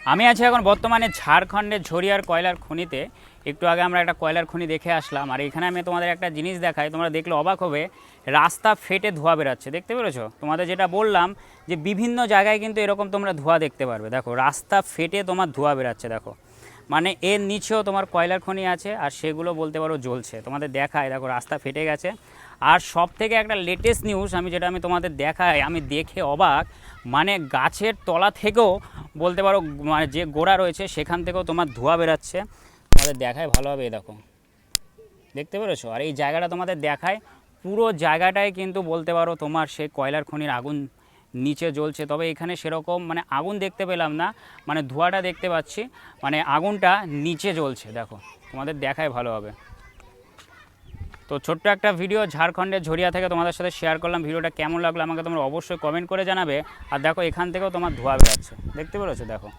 আমি আছি এখন বর্তমানে ঝাড়খণ্ডের ঝরিয়ার কয়লার খনিতে। একটু আগে আমরা একটা কয়লার খনি দেখে আসলাম, আর এখানে আমি তোমাদের একটা জিনিস দেখাই, তোমরা দেখলে অবাক হবে। রাস্তা ফেটে ধোঁয়া বেরাচ্ছে, দেখতে পেরেছো? তোমাদের যেটা বললাম যে বিভিন্ন জায়গায় কিন্তু এরকম তোমরা ধোঁয়া দেখতে পারবে। দেখো রাস্তা ফেটে তোমার ধোঁয়া বেরাচ্ছে, দেখো মানে এর নিচেও তোমার কয়লার খনি আছে, আর সেগুলো বলতে পারো জ্বলছে। তোমাদের দেখায়, দেখো রাস্তা ফেটে গেছে। আর সব থেকে একটা লেটেস্ট নিউজ যেটা আমি তোমাদের দেখাই, আমি দেখে অবাক, মানে গাছের তলা থেকেও বলতে পারো, মানে যে গোড়া রয়েছে সেখান থেকেও তোমার ধোঁয়া বেরাচ্ছে। তোমাদের দেখায় ভালোভাবে, দেখো দেখতে পেরেছো? আর এই জায়গাটা তোমাদের দেখায়, পুরো জায়গাটাই কিন্তু বলতে পারো তোমার সেই কয়লার খনির আগুন নিচে জ্বলছে। তবে এখানে সেরকম মানে আগুন দেখতে পেলাম না, মানে ধোঁয়াটা দেখতে পাচ্ছি, মানে আগুনটা নিচে জ্বলছে। দেখো তোমাদের দেখায় ভালোভাবে। তো ছোট্ট একটা ভিডিও ঝাড়খণ্ডের ঝরিয়া থেকে তোমাদের সাথে শেয়ার করলাম। ভিডিওটা কেমন লাগলো আমাকে তোমরা অবশ্যই কমেন্ট করে জানাবে। আর দেখো এখান থেকেও তোমার ধোঁয়া বেরাচ্ছে, দেখতে পেরেছো? দেখো।